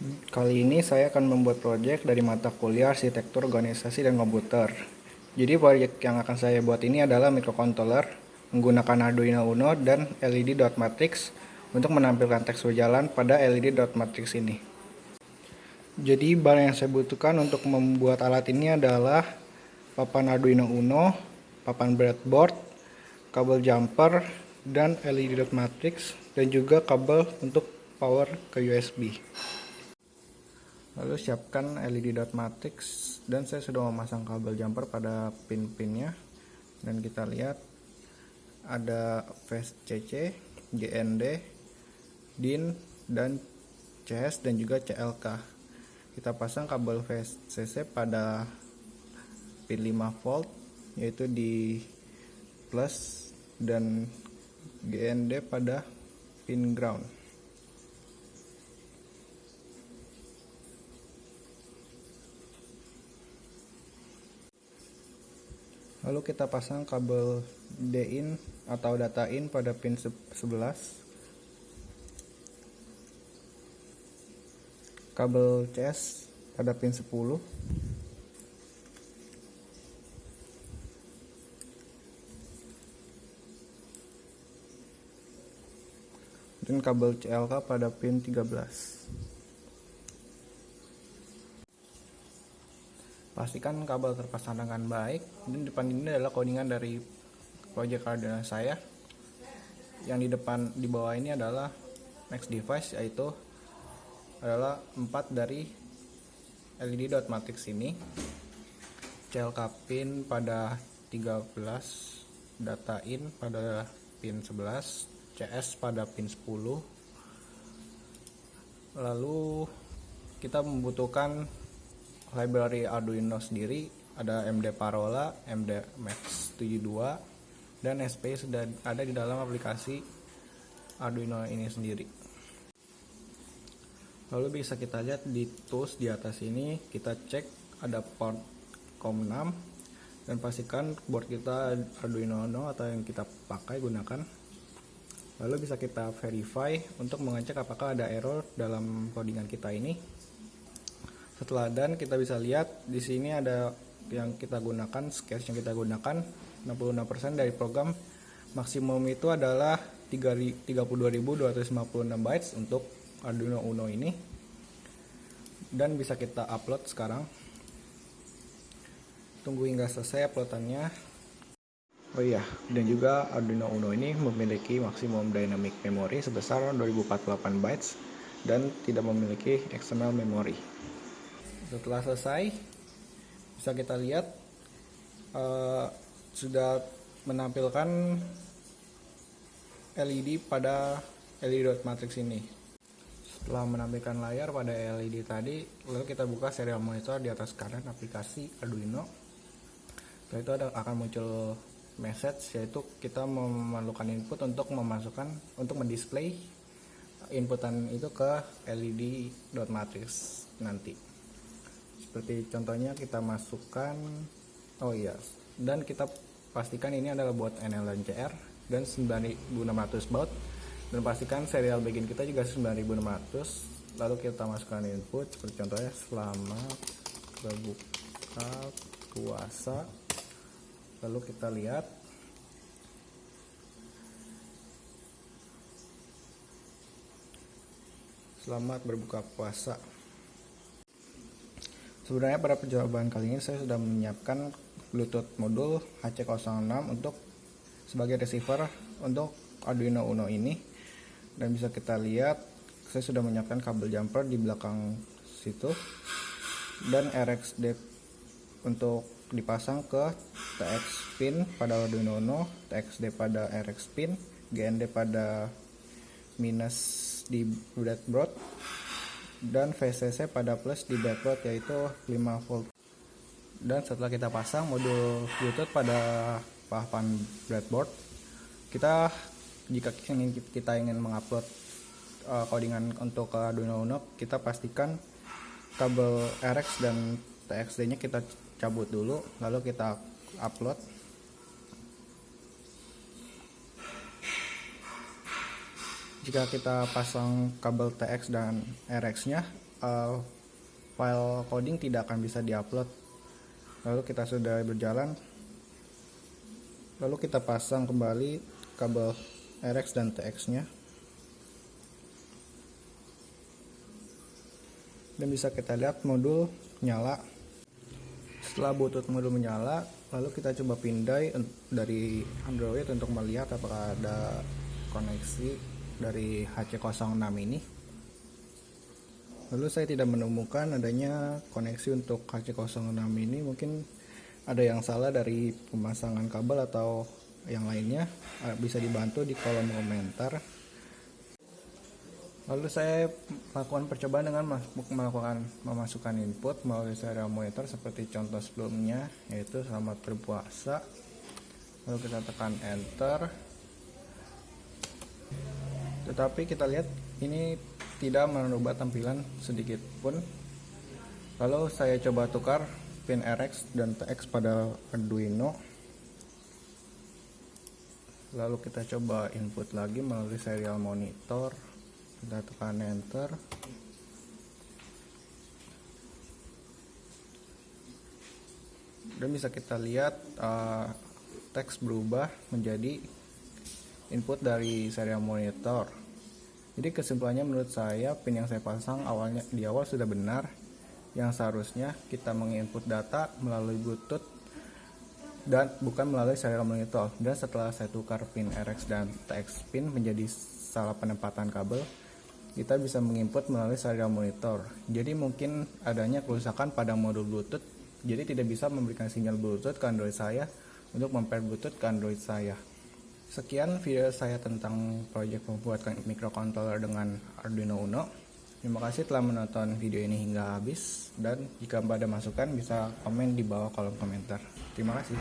Kali ini saya akan membuat proyek dari mata kuliah Arsitektur Organisasi dan Komputer. Jadi proyek yang akan saya buat ini adalah microcontroller menggunakan Arduino Uno dan LED dot matrix untuk menampilkan teks berjalan pada LED dot matrix ini. Jadi barang yang saya butuhkan untuk membuat alat ini adalah papan Arduino Uno, papan breadboard, kabel jumper, dan LED dot matrix, dan juga kabel untuk power ke USB. Lalu siapkan LED dot matrix, dan saya sudah memasang kabel jumper pada pin-pinnya. Dan kita lihat ada phase CC, GND, DIN, dan CS, dan juga CLK. Kita pasang kabel phase CC pada pin 5 volt, yaitu di plus, dan GND pada pin ground. Lalu kita pasang kabel DIN atau data in pada pin 11, kabel CS pada pin 10, dan kabel CLK pada pin 13. Pastikan kabel terpasang dengan baik, dan depan ini adalah codingan dari project Arduino saya. Yang di bawah ini adalah next device, yaitu adalah 4 dari LED dot matrix ini, CLK pin pada 13, data in pada pin 11, CS pada pin 10. Lalu kita membutuhkan library Arduino sendiri, ada MD Parola, MD Max 72, dan SPI sudah ada di dalam aplikasi Arduino ini sendiri. Lalu bisa kita lihat di tools di atas ini, kita cek ada port COM6, dan pastikan board kita Arduino Uno atau yang kita pakai gunakan. Lalu bisa kita verify untuk mengecek apakah ada error dalam codingan kita ini. Setelah dan kita bisa lihat di sini ada yang kita gunakan, sketch yang kita gunakan 66% dari program maksimum itu adalah 32.256 bytes untuk Arduino Uno ini, dan bisa kita upload sekarang. Tunggu hingga selesai uploadannya. Oh iya, dan juga Arduino Uno ini memiliki maksimum dynamic memory sebesar 2048 bytes dan tidak memiliki external memory. Setelah selesai, bisa kita lihat sudah menampilkan LED pada LED dot matrix ini. Setelah menampilkan layar pada LED tadi, lalu kita buka serial monitor di atas kanan aplikasi Arduino. Setelah itu akan muncul message, yaitu kita memerlukan input untuk mendisplay inputan itu ke LED dot matrix nanti. Seperti contohnya kita masukkan, dan kita pastikan ini adalah buat NLNCR dan 9600 baud, dan pastikan serial begin kita juga 9600. Lalu kita masukkan input seperti contohnya selamat berbuka puasa. Lalu kita lihat selamat berbuka puasa. Sebenarnya pada percobaan kali ini saya sudah menyiapkan Bluetooth modul HC06 sebagai receiver untuk Arduino Uno ini, dan bisa kita lihat saya sudah menyiapkan kabel jumper di belakang situ, dan RxD untuk dipasang ke TX pin pada Arduino Uno, TXD pada RX pin, GND pada minus di breadboard, dan VCC pada plus di breadboard yaitu 5 volt. Dan setelah kita pasang modul Bluetooth pada papan breadboard, jika kita ingin mengupload codingan untuk Arduino Uno, kita pastikan kabel RX dan TXD nya kita cabut dulu, lalu kita upload. Jika kita pasang kabel TX dan RX nya, file coding tidak akan bisa diupload. Lalu kita sudah berjalan, lalu kita pasang kembali kabel RX dan TX nya, dan bisa kita lihat modul nyala. Setelah butut modul menyala, lalu kita coba pindai dari Android untuk melihat apakah ada koneksi dari HC06 ini. Lalu saya tidak menemukan adanya koneksi untuk HC06 ini. Mungkin ada yang salah dari pemasangan kabel atau yang lainnya. Bisa dibantu di kolom komentar. Lalu saya melakukan percobaan dengan memasukkan input melalui serial monitor seperti contoh sebelumnya, yaitu selamat berpuasa. Lalu kita tekan enter. Tetapi kita lihat ini tidak merubah tampilan sedikit pun. Lalu saya coba tukar pin RX dan TX pada Arduino. Lalu kita coba input lagi melalui serial monitor. Kita tekan enter. Dan bisa kita lihat teks berubah menjadi input dari serial monitor. Jadi kesimpulannya menurut saya pin yang saya pasang di awal sudah benar. Yang seharusnya kita menginput data melalui Bluetooth dan bukan melalui serial monitor. Dan setelah saya tukar pin RX dan TX pin menjadi salah penempatan kabel, kita bisa menginput melalui serial monitor. Jadi mungkin adanya kerusakan pada modul Bluetooth, jadi tidak bisa memberikan sinyal Bluetooth ke Android saya untuk memper Bluetooth ke Android saya. Sekian video saya tentang proyek membuat microcontroller dengan Arduino Uno. Terima kasih telah menonton video ini hingga habis, dan jika ada masukan bisa komen di bawah kolom komentar. Terima kasih.